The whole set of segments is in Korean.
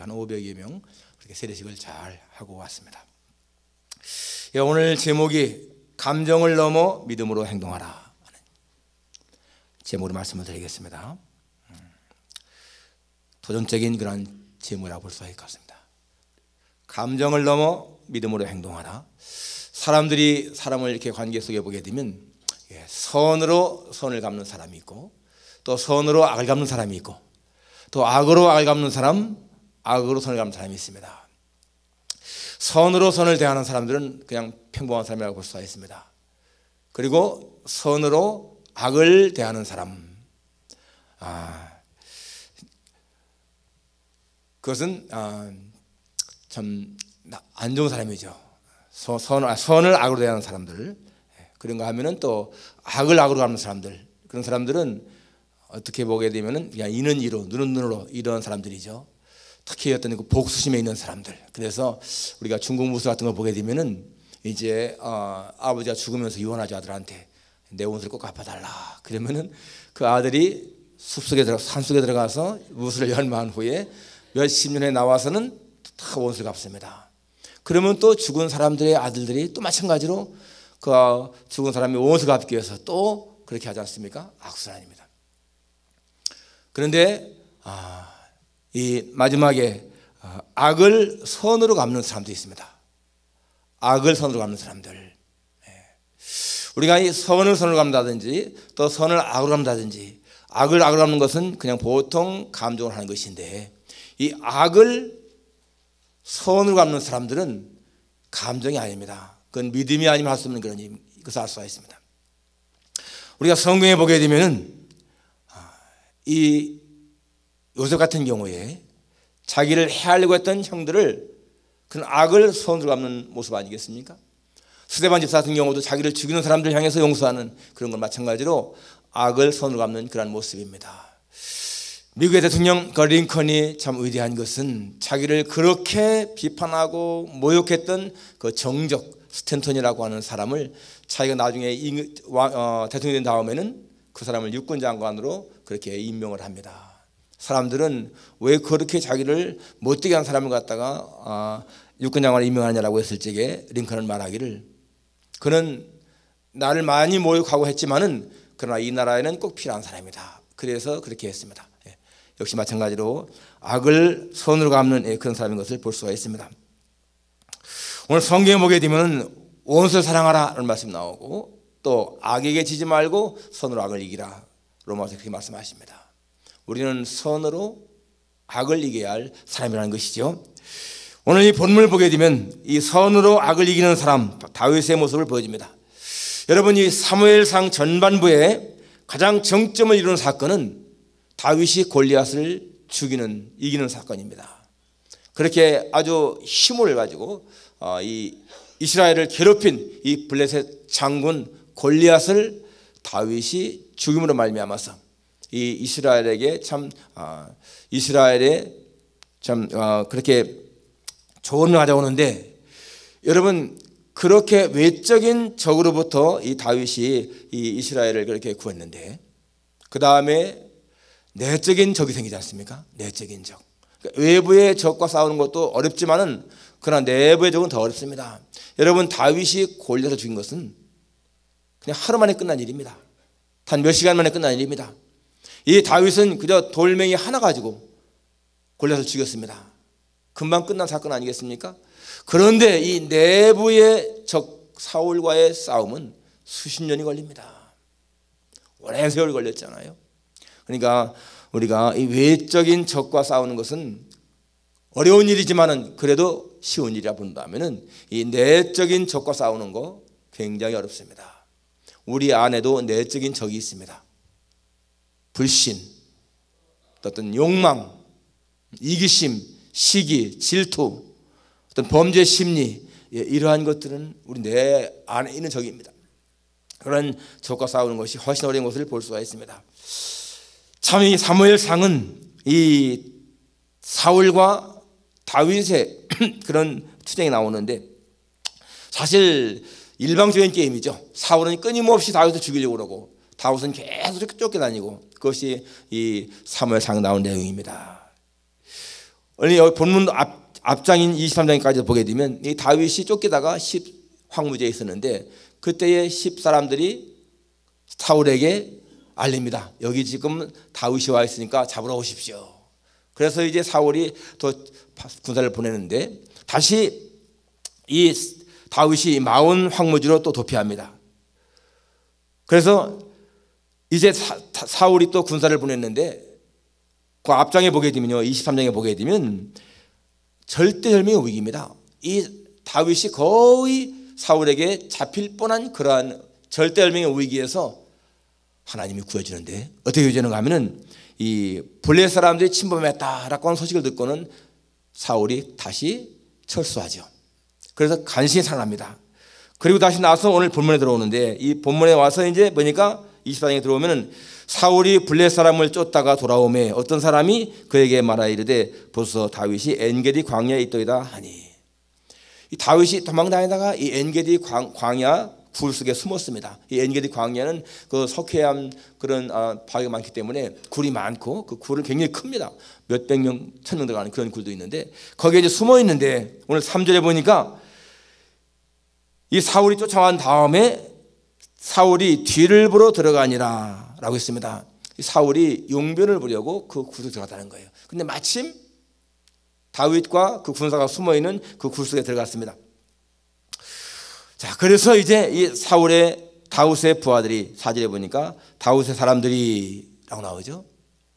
한 500여 명 그렇게 세례식을 잘 하고 왔습니다. 오늘 제목이 감정을 넘어 믿음으로 행동하라 하는 제목으로 말씀을 드리겠습니다. 도전적인 그런 제목이라고 볼 수가 있겠습니다. 감정을 넘어 믿음으로 행동하라. 사람들이 사람을 이렇게 관계 속에 보게 되면 선으로 선을 갚는 사람이 있고, 또 선으로 악을 갚는 사람이 있고, 또 악으로 악을 갚는 사람, 악으로 선을 갚는 사람이 있습니다. 선으로 선을 대하는 사람들은 그냥 평범한 사람이라고 볼 수가 있습니다. 그리고 선으로 악을 대하는 사람, 그것은 참 안 좋은 사람이죠. 선을 악으로 대하는 사람들, 그런가 하면은 또 악을 악으로 갚는 사람들, 그런 사람들은 어떻게 보게 되면은 그냥 이는 이로 눈은 눈으로 이런 사람들이죠. 특히 어떤 그 복수심에 있는 사람들. 그래서 우리가 중국 무술 같은 거 보게 되면은 이제 아버지가 죽으면서 유언하지 아들한테 내 원수를 꼭 갚아달라. 그러면은 그 아들이 산속에 들어가서 무술을 연마한 후에 몇십 년에 나와서는 다 원수를 갚습니다. 그러면 또 죽은 사람들의 아들들이 또 마찬가지로 그 죽은 사람이 원수 갚기 위해서 또 그렇게 하지 않습니까? 악순환입니다. 그런데 이 마지막에 악을 선으로 갚는 사람도 있습니다. 악을 선으로 갚는 사람들. 우리가 이 선을 선으로 갚는다든지 또 선을 악으로 갚는다든지, 악을 악으로 갚는 것은 그냥 보통 감정을 하는 것인데, 이 악을 선으로 갚는 사람들은 감정이 아닙니다. 그건 믿음이 아니면 할 수 없는 그런 것을 알 수가 있습니다. 우리가 성경에 보게 되면은 이 요셉 같은 경우에 자기를 해하려고 했던 형들을, 그런 악을 선으로 갚는 모습 아니겠습니까? 스데반 집사 같은 경우도 자기를 죽이는 사람들 향해서 용서하는 그런 건 마찬가지로 악을 선으로 갚는 그런 모습입니다. 미국의 대통령 링컨이 참 위대한 것은 자기를 그렇게 비판하고 모욕했던 그 정적 스탠턴이라고 하는 사람을 자기가 나중에 대통령이 된 다음에는 그 사람을 육군 장관으로 그렇게 임명을 합니다. 사람들은 왜 그렇게 자기를 못되게 한 사람을 갖다가 육군 장관을 임명하냐라고 했을 적에 링컨은 말하기를, 그는 나를 많이 모욕하고 했지만은 그러나 이 나라에는 꼭 필요한 사람이다. 그래서 그렇게 했습니다. 역시 마찬가지로 악을 선으로 갚는 그런 사람인 것을 볼 수가 있습니다. 오늘 성경에 보게 되면 원수를 사랑하라는 말씀 나오고, 또 악에게 지지 말고 선으로 악을 이기라, 로마서 그렇게 말씀하십니다. 우리는 선으로 악을 이겨야 할 사람이라는 것이죠. 오늘 이 본문을 보게 되면 이 선으로 악을 이기는 사람 다윗의 모습을 보여줍니다. 여러분, 이 사무엘상 전반부에 가장 정점을 이루는 사건은 다윗이 골리앗을 이기는 사건입니다. 그렇게 아주 힘을 가지고 이 이스라엘을 괴롭힌 이 블레셋 장군 골리앗을 다윗이 죽임으로 말미암아서 이 이스라엘에 참 그렇게 조언을 가져오는데, 여러분, 그렇게 외적인 적으로부터 이 다윗이 이 이스라엘을 그렇게 구했는데, 그 다음에 내적인 적이 생기지 않습니까? 내적인 적. 그러니까 외부의 적과 싸우는 것도 어렵지만은 그러나 내부의 적은 더 어렵습니다. 여러분, 다윗이 골리앗을 죽인 것은 그냥 하루 만에 끝난 일입니다. 단 몇 시간 만에 끝난 일입니다. 이 다윗은 그저 돌멩이 하나 가지고 골리앗을 죽였습니다. 금방 끝난 사건 아니겠습니까? 그런데 이 내부의 적 사울과의 싸움은 수십 년이 걸립니다. 오랜 세월이 걸렸잖아요. 그러니까 우리가 이 외적인 적과 싸우는 것은 어려운 일이지만은 그래도 쉬운 일이라 본다면은 이 내적인 적과 싸우는 거 굉장히 어렵습니다. 우리 안에도 내적인 적이 있습니다. 불신, 어떤 욕망, 이기심, 시기, 질투, 어떤 범죄 심리, 이러한 것들은 우리 내 안에 있는 적입니다. 그런 적과 싸우는 것이 훨씬 어려운 것을 볼 수가 있습니다. 참 이 사무엘상은 이 사울과 다윗의 그런 투쟁이 나오는데, 사실 일방적인 게임이죠. 사울은 끊임없이 다윗을 죽이려고 그러고 다윗은 계속 쫓겨다니고, 그것이 이 사무엘상에 나온 내용입니다. 여기 본문 앞장인 23장까지 보게 되면 이 다윗이 쫓기다가 10 황무지에 있었는데 그때의 10 사람들이 사울에게 알립니다. 여기 지금 다윗이 와 있으니까 잡으러 오십시오. 그래서 이제 사울이 또 군사를 보내는데 다시 이 다윗이 마온 황무지로 또 도피합니다. 그래서 이제 사울이 또 군사를 보냈는데 그 앞장에 보게 되면요, 23장에 보게 되면 절대절명의 위기입니다. 이 다윗이 거의 사울에게 잡힐 뻔한 그러한 절대절명의 위기에서 하나님이 구해주는데 어떻게 구해주는가 하면은 이 블레셋 사람들이 침범했다라고 하는 소식을 듣고는 사울이 다시 철수하죠. 그래서 간신히 살아납니다. 그리고 다시 나서 오늘 본문에 들어오는데 이 본문에 와서 이제 보니까 24장에 들어오면은 사울이 블레셋 사람을 쫓다가 돌아오매 어떤 사람이 그에게 말하이르되 보소서 다윗이 엔게디 광야에 있더이다 하니, 이 다윗이 도망다니다가 이 엔게디 광야 굴 속에 숨었습니다. 이 엔게디 광야는 그 석회암 그런 바위가 많기 때문에 굴이 많고 그 굴은 굉장히 큽니다. 몇백 명, 1000명 들어가는 그런 굴도 있는데 거기에 이제 숨어 있는데 오늘 3절에 보니까 이 사울이 쫓아간 다음에 사울이 뒤를 보러 들어가니라 라고 했습니다. 사울이 용변을 보려고 그 굴 속에 들어갔다는 거예요. 근데 마침 다윗과 그 군사가 숨어있는 그 굴 속에 들어갔습니다. 자, 그래서 이제 이 다윗의 부하들이 4절에 보니까 다윗의 사람들이 라고 나오죠.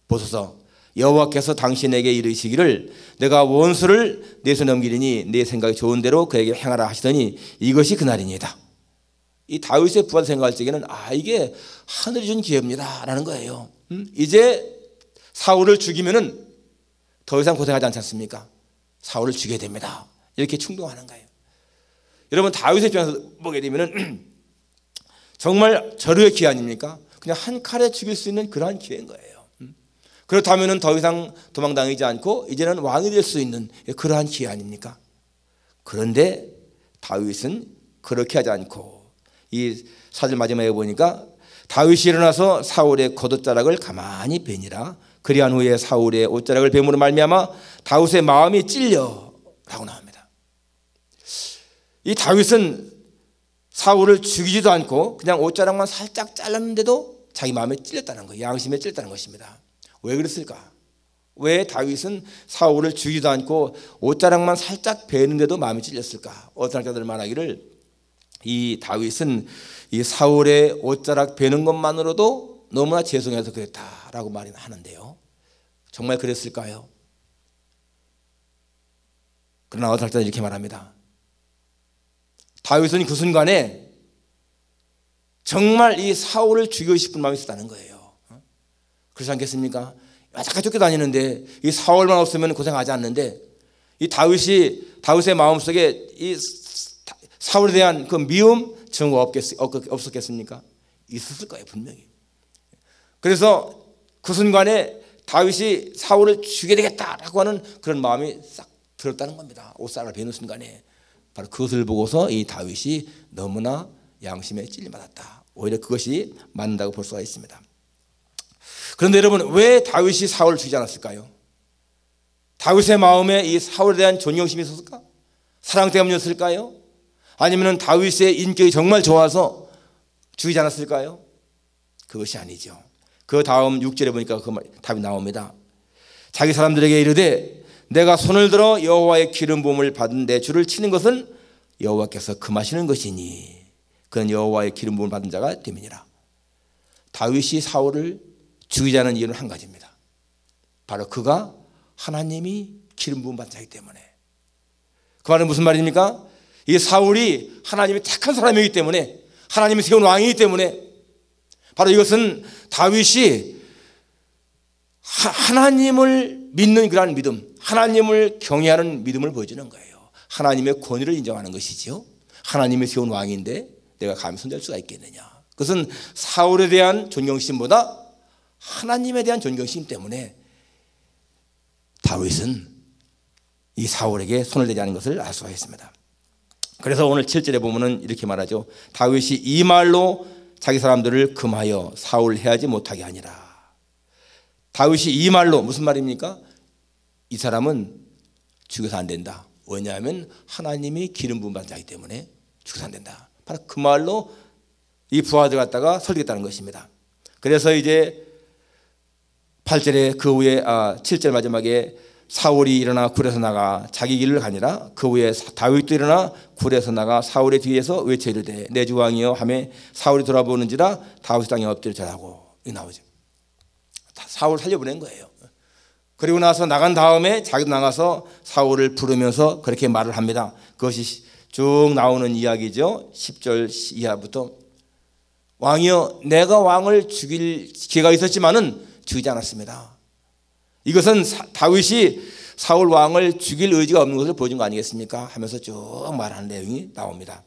보소서 여호와께서 당신에게 이르시기를 내가 원수를 내 손에 넘기리니 내 생각이 좋은 대로 그에게 행하라 하시더니 이것이 그날이니이다. 이 다윗의 부하들 생각할 적에는 이게 하늘이 준 기회입니다 라는 거예요. 이제 사울을 죽이면은 더 이상 고생하지 않지 않습니까? 사울을 죽여야 됩니다. 이렇게 충동하는 거예요. 여러분 다윗의 입장에서 보게 되면은 정말 절호의 기회 아닙니까? 그냥 한 칼에 죽일 수 있는 그러한 기회인 거예요. 그렇다면은 더 이상 도망다니지 않고 이제는 왕이 될 수 있는 그러한 기회 아닙니까? 그런데 다윗은 그렇게 하지 않고 이 4절 마지막에 보니까 다윗이 일어나서 사울의 겉옷자락을 가만히 베니라. 그리한 후에 사울의 옷자락을 뱀으로 말미암아 다윗의 마음이 찔려 라고 나옵니다. 이 다윗은 사울을 죽이지도 않고 그냥 옷자락만 살짝 잘랐는데도 자기 마음에 찔렸다는 거예요. 양심에 찔렸다는 것입니다. 왜 그랬을까? 왜 다윗은 사울을 죽이지도 않고 옷자락만 살짝 베는데도 마음이 찔렸을까? 어떤 학자들 말하기를 이 다윗은 이 사울의 옷자락 베는 것만으로도 너무나 죄송해서 그랬다라고 말이 하는데요. 정말 그랬을까요? 그러나 어떤 학자는 이렇게 말합니다. 다윗은 그 순간에 정말 이 사울을 죽이고 싶은 마음이 있었다는 거예요. 그렇지 않겠습니까? 잠깐 쫓겨다니는데 이 사울만 없으면 고생하지 않는데 이 다윗의 마음속에 이 사울에 대한 그 미움 증오가 없었겠습니까? 있었을 거예요, 분명히. 그래서 그 순간에 다윗이 사울을 죽여야 되겠다라고 하는 그런 마음이 싹 들었다는 겁니다. 옷사락을 베는 순간에 바로 그것을 보고서 이 다윗이 너무나 양심에 찔림받았다. 오히려 그것이 맞는다고 볼 수가 있습니다. 그런데 여러분 왜 다윗이 사울을 죽이지 않았을까요? 다윗의 마음에 이 사울에 대한 존경심이 있었을까? 사랑 때문이었을까요? 아니면 다윗의 인격이 정말 좋아서 죽이지 않았을까요? 그것이 아니죠. 그 다음 6절에 보니까 그 답이 나옵니다. 자기 사람들에게 이르되 내가 손을 들어 여호와의 기름 부음을 받은 내 주를 치는 것은 여호와께서 금하시는 것이니 그는 여호와의 기름 부음을 받은 자가 됨이니라. 다윗이 사울을 죽이지 않은 이유는 한 가지입니다. 바로 그가 하나님이 기름 부음 받은 자이기 때문에. 그 말은 무슨 말입니까? 이 사울이 하나님이 택한 사람이기 때문에, 하나님이 세운 왕이기 때문에, 바로 이것은 다윗이 하나님을 믿는 그러한 믿음, 하나님을 경외하는 믿음을 보여주는 거예요. 하나님의 권위를 인정하는 것이죠. 하나님이 세운 왕인데 내가 감히 손댈 수가 있겠느냐. 그것은 사울에 대한 존경심보다 하나님에 대한 존경심 때문에 다윗은 이 사울에게 손을 대지 않은 것을 알 수가 있습니다. 그래서 오늘 7절에 보면은 이렇게 말하죠. 다윗이 이 말로 자기 사람들을 금하여 사울 해하지 못하게 하니라. 다윗이 이 말로 무슨 말입니까? 이 사람은 죽여서 안 된다. 왜냐하면 하나님이 기름 부음 받은 자이기 때문에 죽여서 안 된다. 바로 그 말로 이 부하들 갖다가 설득했다는 것입니다. 그래서 이제 8절에 그 후에 7절 마지막에 사울이 일어나 굴에서 나가 자기 길을 가니라. 그 후에 다윗도 일어나 굴에서 나가 사울의 뒤에서 외쳐 이르되 내 주 왕이여 하매 사울이 돌아보는지라 다윗 땅에 엎드려 절하고. 이 나오죠. 사울 살려보낸 거예요. 그리고 나서 나간 다음에 자기도 나가서 사울을 부르면서 그렇게 말을 합니다. 그것이 쭉 나오는 이야기죠. 10절 이하부터 왕이여 내가 왕을 죽일 기회가 있었지만은 죽이지 않았습니다. 이것은 다윗이 사울 왕을 죽일 의지가 없는 것을 보여준 거 아니겠습니까? 하면서 쭉 말하는 내용이 나옵니다.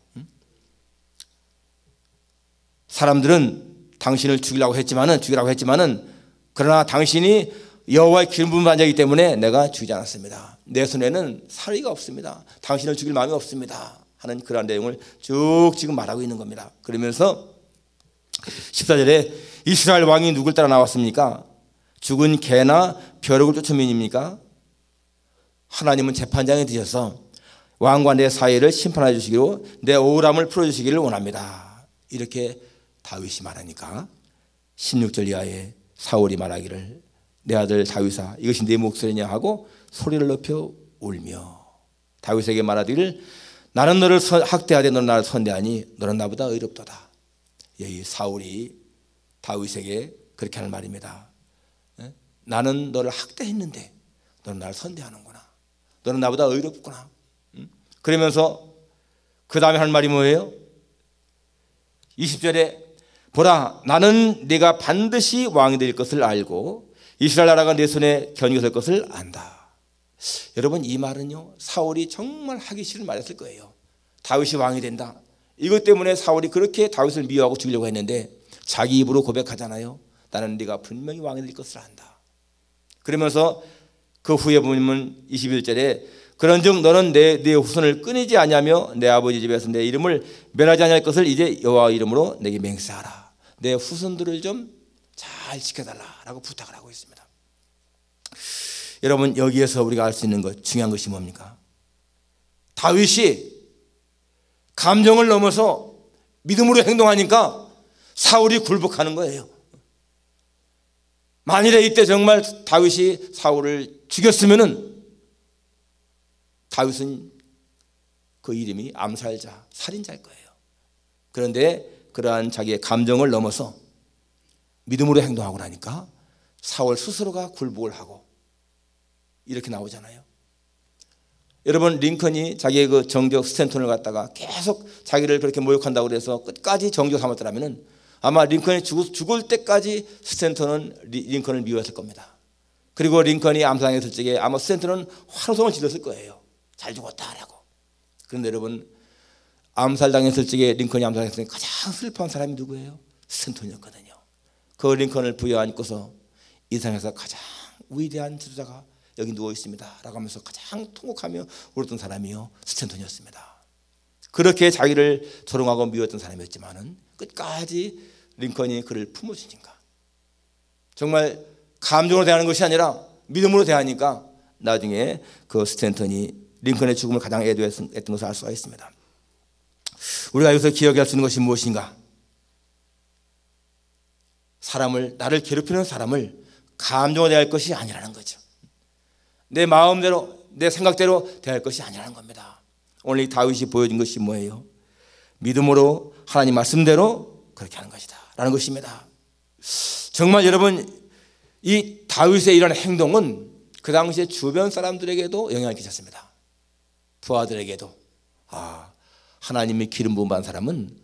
사람들은 당신을 죽이라고 했지만은 그러나 당신이 여호와의 기름 부음 받은 자이기 때문에 내가 죽이지 않았습니다. 내 손에는 살의가 없습니다. 당신을 죽일 마음이 없습니다. 하는 그러한 내용을 쭉 지금 말하고 있는 겁니다. 그러면서 14절에 이스라엘 왕이 누굴 따라 나왔습니까? 죽은 개나 벼룩을 쫓은 민입니까? 하나님은 재판장에 드셔서 왕과 내 사이를 심판해 주시기로 내 억울함을 풀어주시기를 원합니다. 이렇게 다윗이 말하니까 16절 이하에 사울이 말하기를 내 아들 다윗아 이것이 네 목소리냐 하고 소리를 높여 울며 다윗에게 말하기를 나는 너를 학대하되 너는 나를 선대하니 너는 나보다 의롭도다. 여기 사울이 다윗에게 그렇게 하는 말입니다. 나는 너를 학대했는데 너는 나를 선대하는구나. 너는 나보다 의롭구나. 그러면서 그 다음에 하는 말이 뭐예요? 20절에 보라 나는 네가 반드시 왕이 될 것을 알고 이스라엘 나라가 내 손에 견고할 것을 안다. 여러분 이 말은요 사울이 정말 하기 싫은 말이었을 거예요. 다윗이 왕이 된다. 이것 때문에 사울이 그렇게 다윗을 미워하고 죽이려고 했는데 자기 입으로 고백하잖아요. 나는 네가 분명히 왕이 될 것을 안다. 그러면서 그 후에 보면 21절에 그런즉 너는 내 후손을 끊이지 아니하며 내 아버지 집에서 내 이름을 멸하지 아니할 것을 이제 여호와 이름으로 내게 맹세하라. 내 후손들을 좀 잘 지켜달라라고 부탁을 하고 있습니다. 여러분 여기에서 우리가 알 수 있는 것 중요한 것이 뭡니까? 다윗이 감정을 넘어서 믿음으로 행동하니까 사울이 굴복하는 거예요. 만일에 이때 정말 다윗이 사울을 죽였으면은 다윗은 그 이름이 암살자, 살인자일 거예요. 그런데 그러한 자기의 감정을 넘어서 믿음으로 행동하고 나니까 사울 스스로가 굴복을 하고 이렇게 나오잖아요. 여러분 링컨이 자기의 그 정적 스탠턴을 갖다가 계속 자기를 그렇게 모욕한다고 그래서 끝까지 정적 삼았더라면은 아마 링컨이 죽을 때까지 스탠턴은 링컨을 미워했을 겁니다. 그리고 링컨이 암살당했을 적에 아마 스탠턴은 환호성을 질렀을 거예요. 잘 죽었다라고. 그런데 여러분 암살당했을 적에 링컨이 암살당했을 때 가장 슬퍼한 사람이 누구예요? 스탠턴이었거든요. 그 링컨을 부여안고서 이 세상에서 가장 위대한 지도자가 여기 누워 있습니다 라고 하면서 가장 통곡하며 울었던 사람이요 스탠턴이었습니다. 그렇게 자기를 조롱하고 미웠던 사람이었지만은 끝까지 링컨이 그를 품어주니까 정말 감정으로 대하는 것이 아니라 믿음으로 대하니까 나중에 그 스탠턴이 링컨의 죽음을 가장 애도했던 것을 알 수가 있습니다. 우리가 여기서 기억할 수 있는 것이 무엇인가? 나를 괴롭히는 사람을 감정으로 대할 것이 아니라는 거죠. 내 마음대로 내 생각대로 대할 것이 아니라는 겁니다. 오늘 이 다윗이 보여준 것이 뭐예요? 믿음으로 하나님 말씀대로 그렇게 하는 것이다 라는 것입니다. 정말 여러분 이 다윗의 이런 행동은 그 당시에 주변 사람들에게도 영향을 끼쳤습니다. 부하들에게도 하나님의 기름 부음 받은 사람은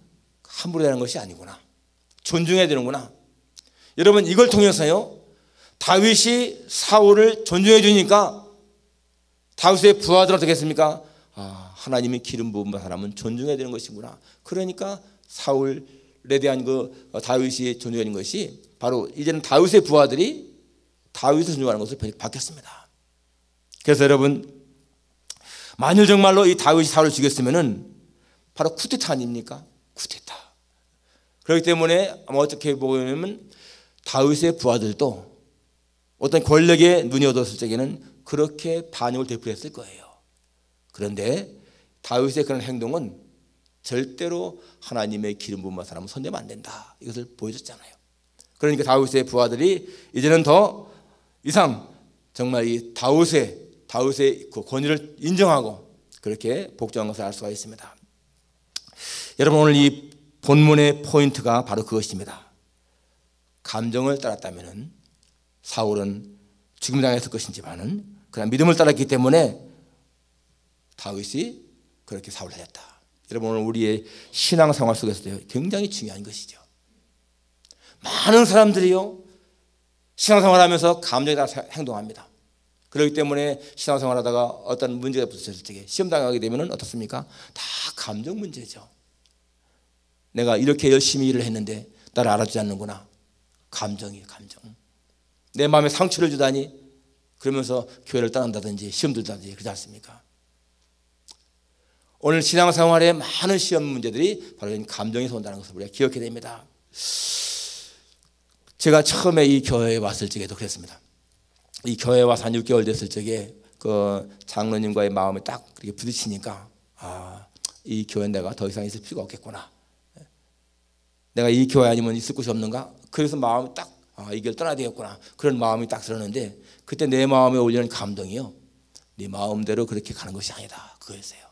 함부로 대하는 것이 아니구나. 존중해야 되는구나. 여러분 이걸 통해서요 다윗이 사울을 존중해 주니까 다윗의 부하들은 어떻게 했습니까? 하나님이 기름 부은 사람은 존중해야 되는 것이구나. 그러니까 사울에 대한 그 다윗이 존중하는 것이 바로 이제는 다윗의 부하들이 다윗을 존중하는 것을 바뀌었습니다. 그래서 여러분 만일 정말로 이 다윗이 사울을 죽였으면은 바로 쿠데타 아닙니까? 쿠데타. 그렇기 때문에 아마 어떻게 보면 다윗의 부하들도 어떤 권력에 눈이 어두웠을 적에는 그렇게 반역을 되풀이했을 거예요. 그런데 다윗의 그런 행동은 절대로 하나님의 기름 부음받은 사람은 손대면 안 된다, 이것을 보여줬잖아요. 그러니까 다윗의 부하들이 이제는 더 이상 정말 이 다윗의 그 권위를 인정하고 그렇게 복종한 것을 알 수가 있습니다. 여러분, 오늘 이 본문의 포인트가 바로 그것입니다. 감정을 따랐다면 사울은 죽임 당했을 것이지만은 그냥 믿음을 따랐기 때문에 다윗이 그렇게 사울을 살렸다. 여러분, 오늘 우리의 신앙생활 속에서도 굉장히 중요한 것이죠. 많은 사람들이요, 신앙생활하면서 감정에 따라 행동합니다. 그렇기 때문에 신앙생활하다가 어떤 문제가 붙었을 때 시험 당하게 되면 어떻습니까? 다 감정 문제죠. 내가 이렇게 열심히 일을 했는데 나를 알아주지 않는구나. 감정이에요, 감정. 내 마음에 상처를 주다니, 그러면서 교회를 떠난다든지 시험 들다든지 그러지 않습니까? 오늘 신앙생활에 많은 시험 문제들이 바로 감정에서 온다는 것을 우리가 기억해야 됩니다. 제가 처음에 이 교회에 왔을 적에도 그랬습니다. 이 교회에 와서 한 6개월 됐을 적에 그 장로님과의 마음이 딱 그렇게 부딪히니까, 이 교회에 내가 더 이상 있을 필요가 없겠구나. 내가 이 교회 아니면 있을 곳이 없는가? 그래서 마음이 딱, 이 길을 떠나야 되겠구나. 그런 마음이 딱 들었는데, 그때 내 마음에 올리는 감동이요, 네 마음대로 그렇게 가는 것이 아니다, 그거였어요.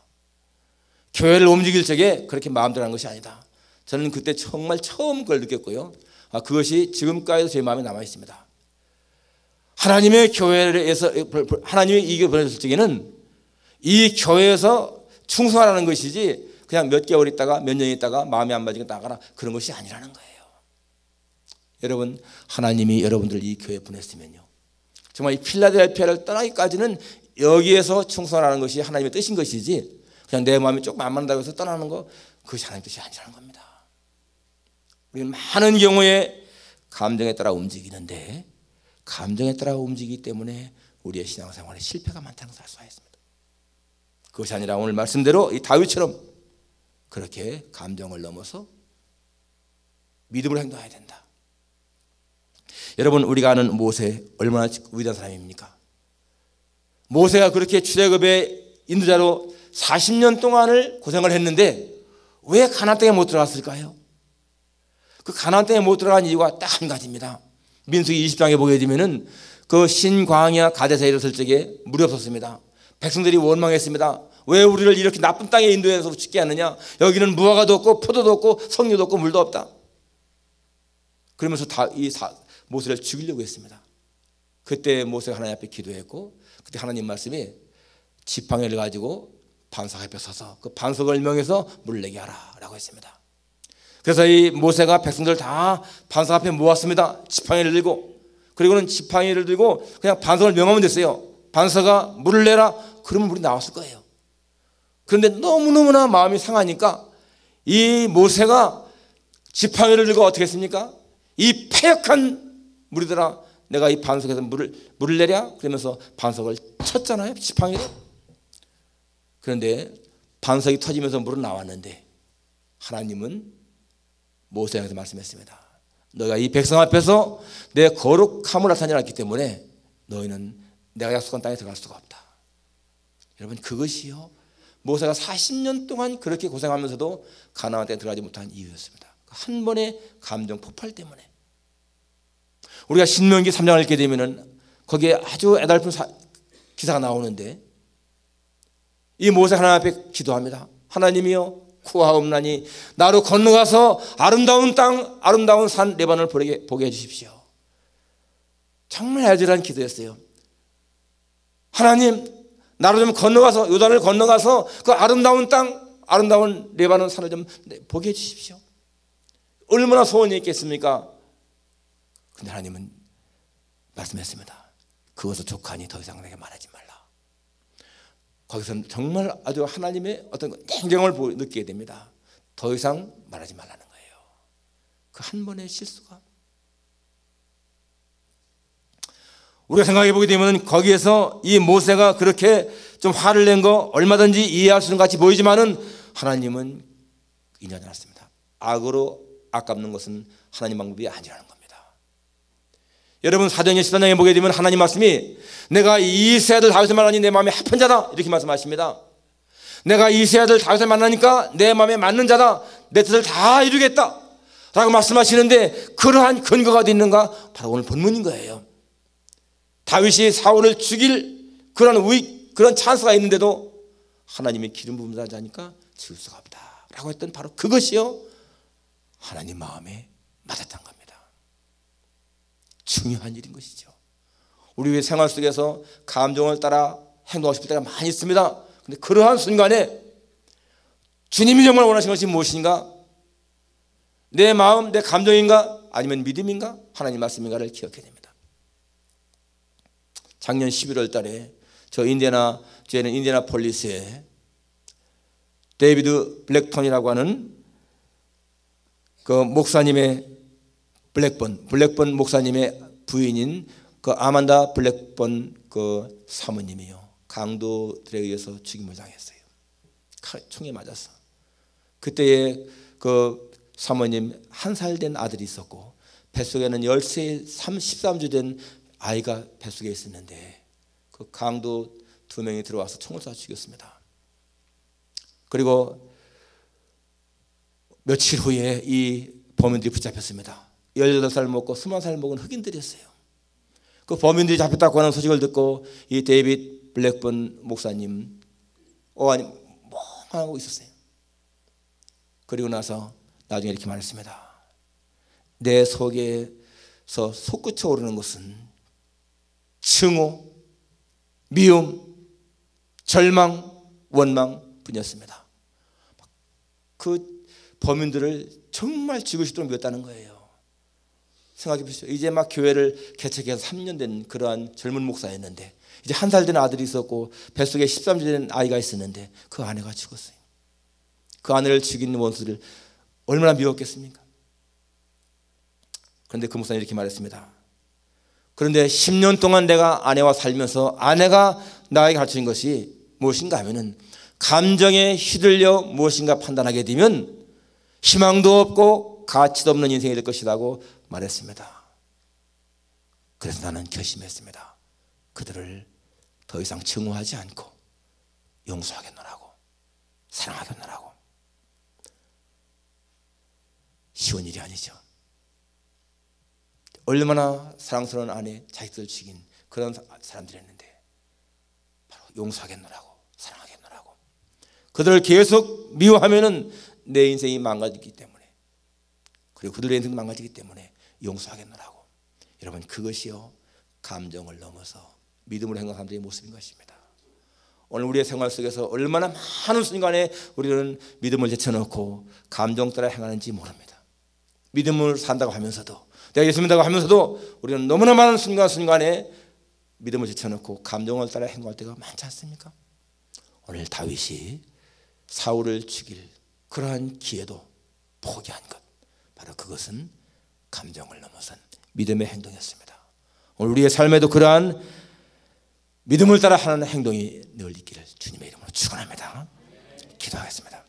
교회를 움직일 적에 그렇게 마음대로 하는 것이 아니다. 저는 그때 정말 처음 그걸 느꼈고요. 그것이 지금까지도 제 마음에 남아 있습니다. 하나님의 교회에서, 하나님의 이 교회 보내셨을 적에는 이 교회에서 충성하라는 것이지, 그냥 몇 개월 있다가 몇 년 있다가 마음이 안 맞으니까 나가라, 그런 것이 아니라는 거예요. 여러분, 하나님이 여러분들 이 교회에 보냈으면요, 정말 이 필라델피아를 떠나기까지는 여기에서 충성하라는 것이 하나님의 뜻인 것이지, 그냥 내 마음이 조금 안 맞는다고 해서 떠나는 거, 그것이 하나님의 뜻이 아니라는 겁니다. 우리는 많은 경우에 감정에 따라 움직이는데, 감정에 따라 움직이기 때문에 우리의 신앙생활에 실패가 많다는 것을 알 수가 있습니다. 그것이 아니라 오늘 말씀대로 이 다윗처럼 그렇게 감정을 넘어서 믿음으로 행동해야 된다. 여러분, 우리가 아는 모세 얼마나 위대한 사람입니까? 모세가 그렇게 출애굽의 인도자로 40년 동안을 고생을 했는데 왜 가나안 땅에 못 들어갔을까요? 그 가나안 땅에 못 들어간 이유가 딱 한 가지입니다. 민수기 20장에 보게 되면은 그 신광야 가데스에 이르렀을 적에 물이 없었습니다. 백성들이 원망했습니다. 왜 우리를 이렇게 나쁜 땅에 인도해서 죽게 하느냐? 여기는 무화과도 없고 포도도 없고 석류도 없고 물도 없다. 그러면서 모세를 죽이려고 했습니다. 그때 모세가 하나님 앞에 기도했고, 그때 하나님 말씀이 지팡이를 가지고 반석 앞에 서서 그 반석을 명해서 물을 내게 하라 라고 했습니다. 그래서 이 모세가 백성들 다 반석 앞에 모았습니다. 지팡이를 들고, 그리고는 지팡이를 들고 그냥 반석을 명하면 됐어요. 반석아 물을 내라, 그러면 물이 나왔을 거예요. 그런데 너무너무나 마음이 상하니까 이 모세가 지팡이를 들고 어떻게 했습니까? 이 패역한 무리들아, 내가 이 반석에서 물을 내랴? 그러면서 반석을 쳤잖아요, 지팡이로. 그런데 반석이 터지면서 물은 나왔는데 하나님은 모세에게 말씀했습니다. 너가 이 백성 앞에서 내 거룩함을 나타내지 않았기 때문에 너희는 내가 약속한 땅에 들어갈 수가 없다. 여러분, 그것이요, 모세가 40년 동안 그렇게 고생하면서도 가나안 땅에 들어가지 못한 이유였습니다. 한 번의 감정 폭발 때문에. 우리가 신명기 3장을 읽게 되면은 거기에 아주 애달픈 기사가 나오는데, 이 모세 하나님 앞에 기도합니다. 하나님이여, 구하옵나니 나로 건너가서 아름다운 땅, 아름다운 산 레바논을 보게 해주십시오. 정말 애절한 기도였어요. 하나님, 나로 좀 건너가서, 요단을 건너가서 그 아름다운 땅, 아름다운 레바논 산을 좀 보게 해주십시오. 얼마나 소원이 있겠습니까? 근데 하나님은 말씀했습니다. 그것을 족하니 더 이상 내게 말하지 말라. 거기서는 정말 아주 하나님의 어떤 냉정을 느끼게 됩니다. 더 이상 말하지 말라는 거예요. 그 한 번의 실수가. 우리가 생각해 보게 되면 거기에서 이 모세가 그렇게 좀 화를 낸 거 얼마든지 이해할 수 있는 것 같이 보이지만은 하나님은 인정하지 않았습니다. 악으로 아깝는 것은 하나님 방법이 아니라는 겁니다. 여러분, 사도행전 13장에 보게 되면 하나님 말씀이 내가 이 세 아들 다윗을 말하니 내 마음에 합한 자다, 이렇게 말씀하십니다. 내가 이세 아들 다윗을 만나니까 내 마음에 맞는 자다, 내 뜻을 다 이루겠다 라고 말씀하시는데, 그러한 근거가 어디 있는가? 바로 오늘 본문인 거예요. 다윗이 사울을 죽일 그런 찬스가 있는데도 하나님의 기름 부음을 자니까 죽을 수가 없다 라고 했던, 바로 그것이요 하나님 마음에 맞았던 겁니다. 중요한 일인 것이죠. 우리의 생활 속에서 감정을 따라 행동하고 싶을 때가 많이 있습니다. 그런데 그러한 순간에 주님이 정말 원하시는 것이 무엇인가? 내 마음, 내 감정인가? 아니면 믿음인가? 하나님 말씀인가를 기억해야 됩니다. 작년 11월 달에 저는 인디애나폴리스에 데이비드 블랙턴이라고 하는 그 목사님의 블랙번 목사님의 부인인 그 아만다 블랙번 그 사모님이요, 강도들에 의해서 죽임을 당했어요. 총에 맞아서. 그때에 그 사모님 1살 된 아들이 있었고, 뱃속에는 13주 된 아이가 뱃속에 있었는데, 그 강도 2명이 들어와서 총을 쏴 죽였습니다. 그리고 며칠 후에 이 범인들이 붙잡혔습니다. 18살 먹고 20살 먹은 흑인들이었어요. 그 범인들이 잡혔다고 하는 소식을 듣고 이 데이빗 블랙번 목사님 멍하고 있었어요. 그리고 나서 나중에 이렇게 말했습니다. 내 속에서 솟구쳐 오르는 것은 증오, 미움, 절망, 원망 뿐이었습니다. 그 범인들을 정말 죽을 수 있도록 믿었다는 거예요. 생각해 보십시오. 이제 막 교회를 개척해서 3년 된 그러한 젊은 목사였는데, 이제 1살 된 아들이 있었고 뱃속에 13주 된 아이가 있었는데 그 아내가 죽었어요. 그 아내를 죽인 원수를 얼마나 미웠겠습니까? 그런데 그 목사님이 이렇게 말했습니다. 그런데 10년 동안 내가 아내와 살면서 아내가 나에게 가르친 것이 무엇인가 하면은, 감정에 휘둘려 무엇인가 판단하게 되면 희망도 없고 가치도 없는 인생이 될 것이라고 말했습니다. 그래서 나는 결심했습니다. 그들을 더 이상 증오하지 않고 용서하겠노라고, 사랑하겠노라고. 쉬운 일이 아니죠. 얼마나 사랑스러운 아내, 자식들을 죽인 그런 사람들이었는데, 바로 용서하겠노라고, 사랑하겠노라고. 그들을 계속 미워하면은 내 인생이 망가지기 때문에, 그리고 그들의 인생도 망가지기 때문에 용서하겠노라고. 여러분, 그것이요 감정을 넘어서 믿음으로 행동하는 사람들의 모습인 것입니다. 오늘 우리의 생활 속에서 얼마나 많은 순간에 우리는 믿음을 제쳐놓고 감정 따라 행하는지 모릅니다. 믿음을 산다고 하면서도, 내가 예수 믿는다고 하면서도 우리는 너무나 많은 순간순간에 믿음을 제쳐놓고 감정을 따라 행동할 때가 많지 않습니까? 오늘 다윗이 사울을 죽일 그러한 기회도 포기한 것, 바로 그것은 감정을 넘어선 믿음의 행동이었습니다. 오늘 우리의 삶에도 그러한 믿음을 따라 하는 행동이 늘 있기를 주님의 이름으로 축원합니다. 기도하겠습니다.